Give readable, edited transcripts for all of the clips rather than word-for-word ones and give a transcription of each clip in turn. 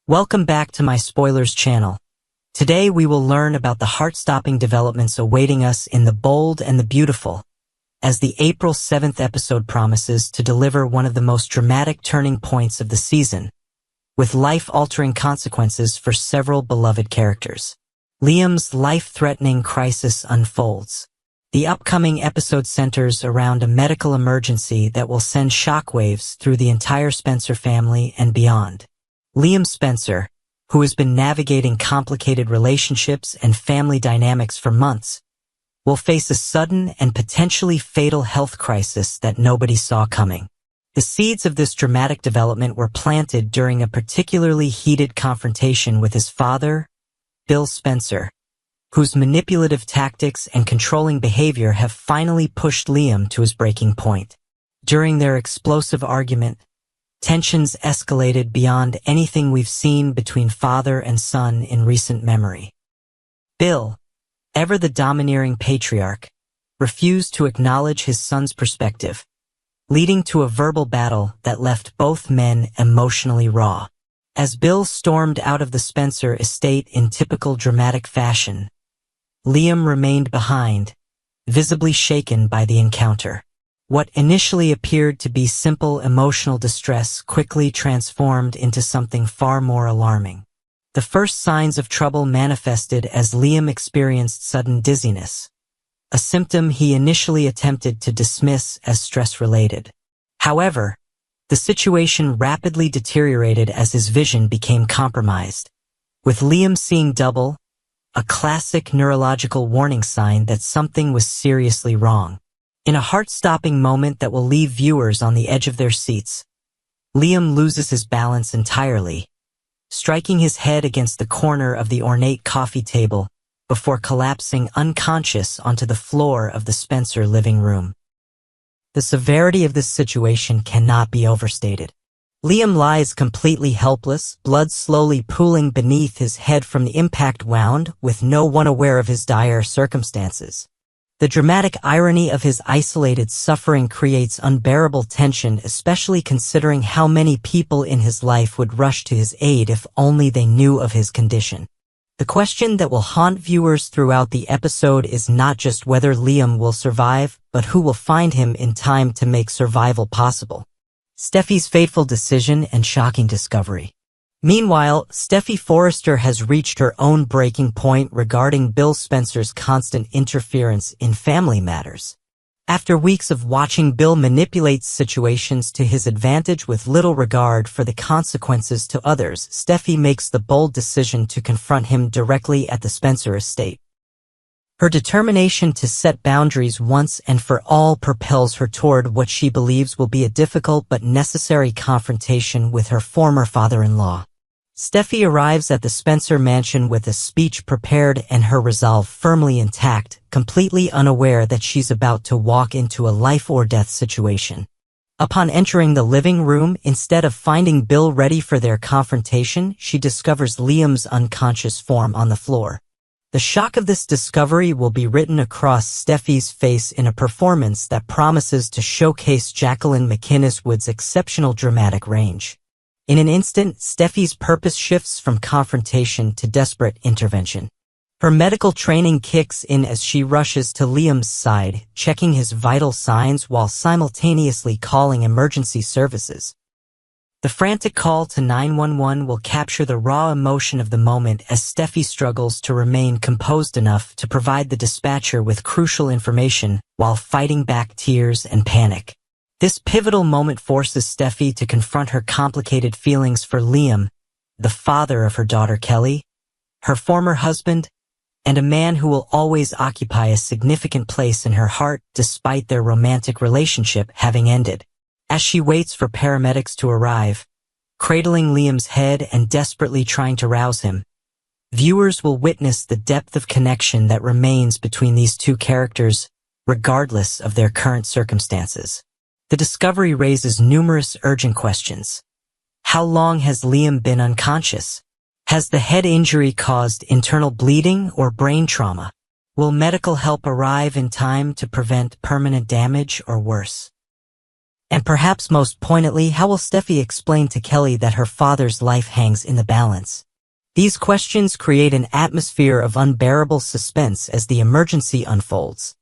Welcome back to my spoilers channel. Today we will learn about the heart-stopping developments awaiting us in The Bold and the Beautiful, as the April 7th episode promises to deliver one of the most dramatic turning points of the season, with life-altering consequences for several beloved characters. Liam's life-threatening crisis unfolds. The upcoming episode centers around a medical emergency that will send shockwaves through the entire Spencer family and beyond. Liam Spencer, who has been navigating complicated relationships and family dynamics for months, will face a sudden and potentially fatal health crisis that nobody saw coming. The seeds of this dramatic development were planted during a particularly heated confrontation with his father, Bill Spencer, whose manipulative tactics and controlling behavior have finally pushed Liam to his breaking point. During their explosive argument, tensions escalated beyond anything we've seen between father and son in recent memory. Bill, ever the domineering patriarch, refused to acknowledge his son's perspective, leading to a verbal battle that left both men emotionally raw. As Bill stormed out of the Spencer estate in typical dramatic fashion, Liam remained behind, visibly shaken by the encounter. What initially appeared to be simple emotional distress quickly transformed into something far more alarming. The first signs of trouble manifested as Liam experienced sudden dizziness, a symptom he initially attempted to dismiss as stress-related. However, the situation rapidly deteriorated as his vision became compromised, with Liam seeing double, a classic neurological warning sign that something was seriously wrong. In a heart-stopping moment that will leave viewers on the edge of their seats, Liam loses his balance entirely, striking his head against the corner of the ornate coffee table before collapsing unconscious onto the floor of the Spencer living room. The severity of this situation cannot be overstated. Liam lies completely helpless, blood slowly pooling beneath his head from the impact wound, with no one aware of his dire circumstances. The dramatic irony of his isolated suffering creates unbearable tension, especially considering how many people in his life would rush to his aid if only they knew of his condition. The question that will haunt viewers throughout the episode is not just whether Liam will survive, but who will find him in time to make survival possible. Steffy's fateful decision and shocking discovery. Meanwhile, Steffy Forrester has reached her own breaking point regarding Bill Spencer's constant interference in family matters. After weeks of watching Bill manipulate situations to his advantage with little regard for the consequences to others, Steffy makes the bold decision to confront him directly at the Spencer estate. Her determination to set boundaries once and for all propels her toward what she believes will be a difficult but necessary confrontation with her former father-in-law. Steffy arrives at the Spencer mansion with a speech prepared and her resolve firmly intact, completely unaware that she's about to walk into a life-or-death situation. Upon entering the living room, instead of finding Bill ready for their confrontation, she discovers Liam's unconscious form on the floor. The shock of this discovery will be written across Steffy's face in a performance that promises to showcase Jacqueline McInnes Wood's exceptional dramatic range. In an instant, Steffy's purpose shifts from confrontation to desperate intervention. Her medical training kicks in as she rushes to Liam's side, checking his vital signs while simultaneously calling emergency services. The frantic call to 911 will capture the raw emotion of the moment as Steffy struggles to remain composed enough to provide the dispatcher with crucial information while fighting back tears and panic. This pivotal moment forces Steffy to confront her complicated feelings for Liam, the father of her daughter Kelly, her former husband, and a man who will always occupy a significant place in her heart despite their romantic relationship having ended. As she waits for paramedics to arrive, cradling Liam's head and desperately trying to rouse him, viewers will witness the depth of connection that remains between these two characters, regardless of their current circumstances. The discovery raises numerous urgent questions. How long has Liam been unconscious? Has the head injury caused internal bleeding or brain trauma? Will medical help arrive in time to prevent permanent damage or worse? And perhaps most poignantly, how will Steffy explain to Kelly that her father's life hangs in the balance? These questions create an atmosphere of unbearable suspense as the emergency unfolds.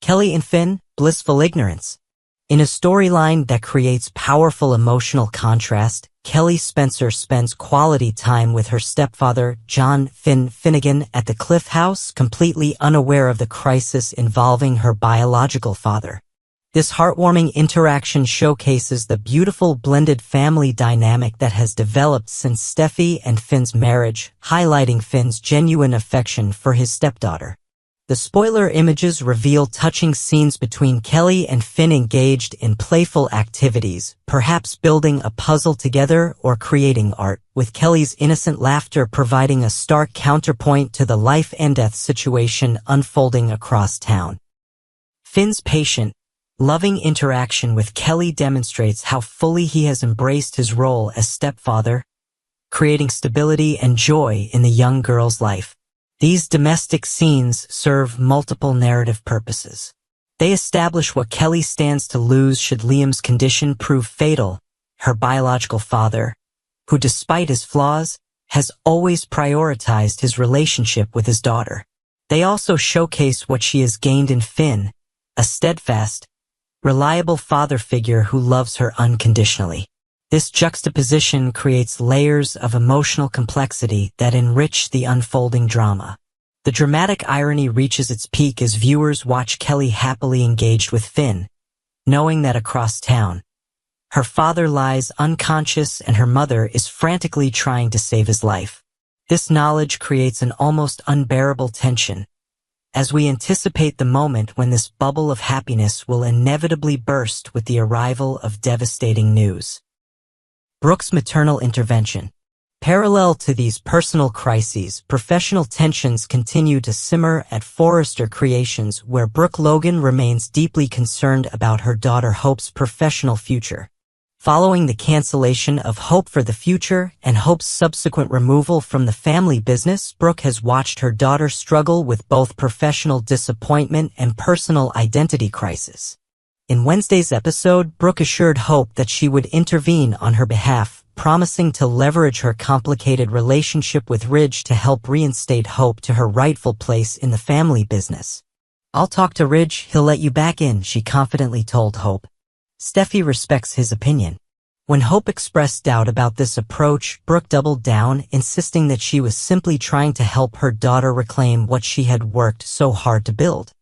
Kelly and Finn, blissful ignorance. In a storyline that creates powerful emotional contrast, Kelly Spencer spends quality time with her stepfather, John Finnegan, at the Cliff House, completely unaware of the crisis involving her biological father. This heartwarming interaction showcases the beautiful blended family dynamic that has developed since Steffy and Finn's marriage, highlighting Finn's genuine affection for his stepdaughter. The spoiler images reveal touching scenes between Kelly and Finn engaged in playful activities, perhaps building a puzzle together or creating art, with Kelly's innocent laughter providing a stark counterpoint to the life-and-death situation unfolding across town. Finn's patient, loving interaction with Kelly demonstrates how fully he has embraced his role as stepfather, creating stability and joy in the young girl's life. These domestic scenes serve multiple narrative purposes. They establish what Kelly stands to lose should Liam's condition prove fatal. Her biological father, who despite his flaws, has always prioritized his relationship with his daughter. They also showcase what she has gained in Finn, a steadfast, reliable father figure who loves her unconditionally. This juxtaposition creates layers of emotional complexity that enrich the unfolding drama. The dramatic irony reaches its peak as viewers watch Kelly happily engaged with Finn, knowing that across town, her father lies unconscious and her mother is frantically trying to save his life. This knowledge creates an almost unbearable tension, as we anticipate the moment when this bubble of happiness will inevitably burst with the arrival of devastating news. Brooke's maternal intervention. Parallel to these personal crises, professional tensions continue to simmer at Forrester Creations, where Brooke Logan remains deeply concerned about her daughter Hope's professional future. Following the cancellation of Hope for the Future and Hope's subsequent removal from the family business, Brooke has watched her daughter struggle with both professional disappointment and personal identity crisis. In Wednesday's episode, Brooke assured Hope that she would intervene on her behalf, promising to leverage her complicated relationship with Ridge to help reinstate Hope to her rightful place in the family business. "I'll talk to Ridge, he'll let you back in," she confidently told Hope. Steffy respects his opinion. When Hope expressed doubt about this approach, Brooke doubled down, insisting that she was simply trying to help her daughter reclaim what she had worked so hard to build.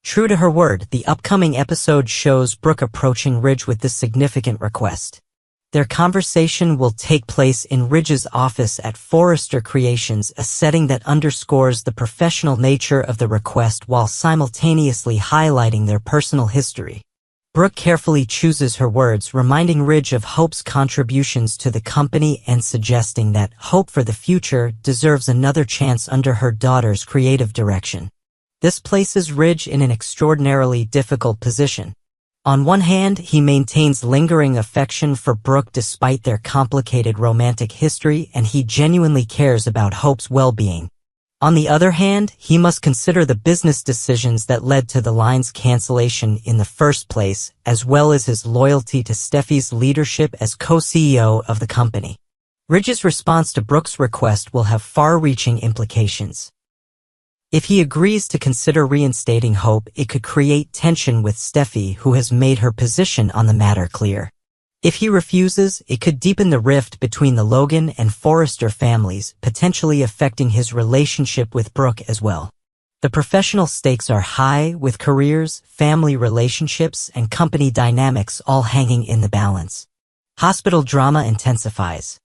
True to her word, the upcoming episode shows Brooke approaching Ridge with this significant request. Their conversation will take place in Ridge's office at Forrester Creations, a setting that underscores the professional nature of the request while simultaneously highlighting their personal history. Brooke carefully chooses her words, reminding Ridge of Hope's contributions to the company and suggesting that Hope for the Future deserves another chance under her daughter's creative direction. This places Ridge in an extraordinarily difficult position. On one hand, he maintains lingering affection for Brooke despite their complicated romantic history, and he genuinely cares about Hope's well-being. On the other hand, he must consider the business decisions that led to the line's cancellation in the first place, as well as his loyalty to Steffy's leadership as co-CEO of the company. Ridge's response to Brooke's request will have far-reaching implications. If he agrees to consider reinstating Hope, it could create tension with Steffy, who has made her position on the matter clear. If he refuses, it could deepen the rift between the Logan and Forrester families, potentially affecting his relationship with Brooke as well. The professional stakes are high, with careers, family relationships, and company dynamics all hanging in the balance. Hospital drama intensifies.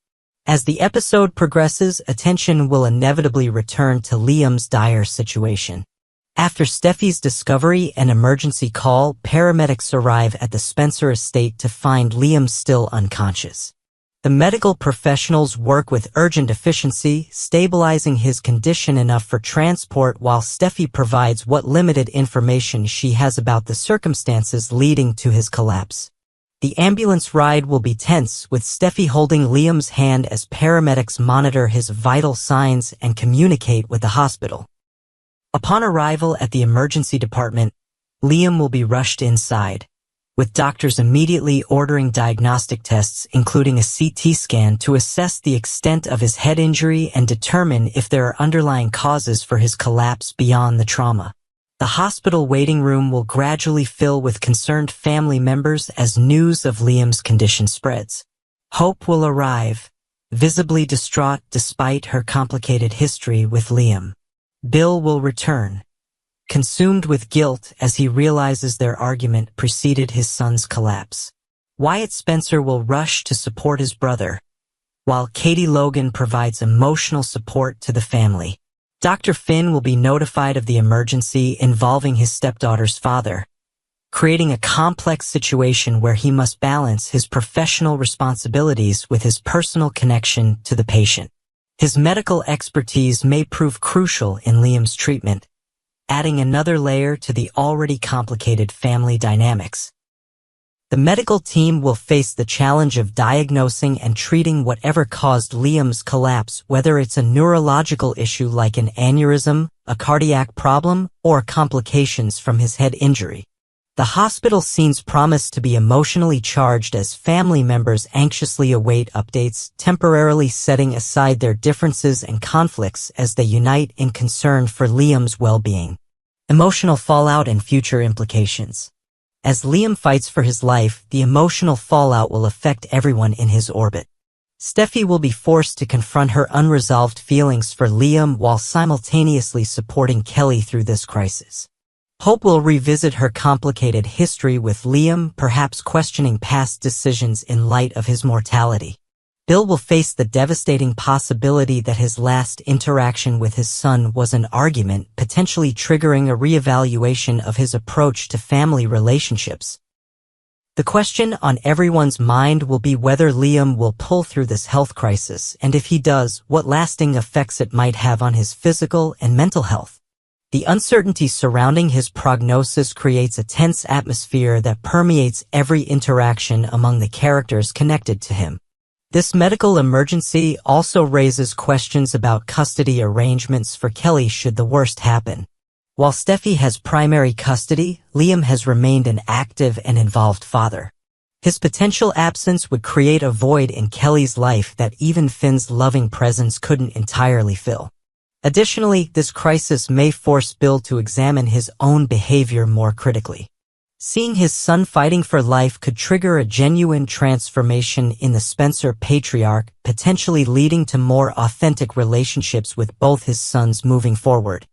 As the episode progresses, attention will inevitably return to Liam's dire situation. After Steffy's discovery and emergency call, paramedics arrive at the Spencer estate to find Liam still unconscious. The medical professionals work with urgent efficiency, stabilizing his condition enough for transport while Steffy provides what limited information she has about the circumstances leading to his collapse. The ambulance ride will be tense, with Steffy holding Liam's hand as paramedics monitor his vital signs and communicate with the hospital. Upon arrival at the emergency department, Liam will be rushed inside, with doctors immediately ordering diagnostic tests including a CT scan to assess the extent of his head injury and determine if there are underlying causes for his collapse beyond the trauma. The hospital waiting room will gradually fill with concerned family members as news of Liam's condition spreads. Hope will arrive, visibly distraught despite her complicated history with Liam. Bill will return, consumed with guilt as he realizes their argument preceded his son's collapse. Wyatt Spencer will rush to support his brother, while Katie Logan provides emotional support to the family. Dr. Finn will be notified of the emergency involving his stepdaughter's father, creating a complex situation where he must balance his professional responsibilities with his personal connection to the patient. His medical expertise may prove crucial in Liam's treatment, adding another layer to the already complicated family dynamics. The medical team will face the challenge of diagnosing and treating whatever caused Liam's collapse, whether it's a neurological issue like an aneurysm, a cardiac problem, or complications from his head injury. The hospital scenes promise to be emotionally charged as family members anxiously await updates, temporarily setting aside their differences and conflicts as they unite in concern for Liam's well-being. Emotional fallout and future implications. As Liam fights for his life, the emotional fallout will affect everyone in his orbit. Steffy will be forced to confront her unresolved feelings for Liam while simultaneously supporting Kelly through this crisis. Hope will revisit her complicated history with Liam, perhaps questioning past decisions in light of his mortality. Bill will face the devastating possibility that his last interaction with his son was an argument, potentially triggering a reevaluation of his approach to family relationships. The question on everyone's mind will be whether Liam will pull through this health crisis, and if he does, what lasting effects it might have on his physical and mental health. The uncertainty surrounding his prognosis creates a tense atmosphere that permeates every interaction among the characters connected to him. This medical emergency also raises questions about custody arrangements for Kelly should the worst happen. While Steffy has primary custody, Liam has remained an active and involved father. His potential absence would create a void in Kelly's life that even Finn's loving presence couldn't entirely fill. Additionally, this crisis may force Bill to examine his own behavior more critically. Seeing his son fighting for life could trigger a genuine transformation in the Spencer patriarch, potentially leading to more authentic relationships with both his sons moving forward.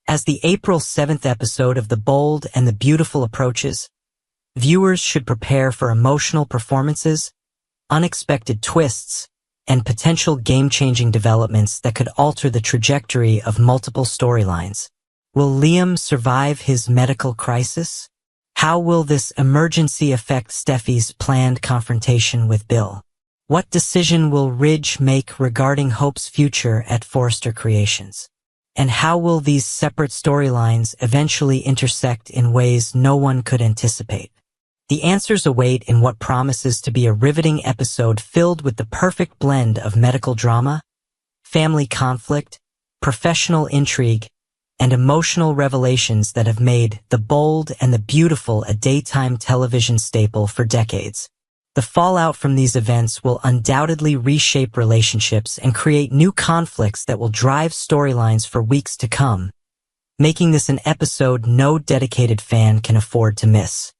As the April 7th episode of The Bold and the Beautiful approaches, viewers should prepare for emotional performances, unexpected twists, and potential game-changing developments that could alter the trajectory of multiple storylines. Will Liam survive his medical crisis? How will this emergency affect Steffy's planned confrontation with Bill? What decision will Ridge make regarding Hope's future at Forrester Creations? And how will these separate storylines eventually intersect in ways no one could anticipate? The answers await in what promises to be a riveting episode filled with the perfect blend of medical drama, family conflict, professional intrigue, and emotional revelations that have made The Bold and the Beautiful a daytime television staple for decades. The fallout from these events will undoubtedly reshape relationships and create new conflicts that will drive storylines for weeks to come, making this an episode no dedicated fan can afford to miss.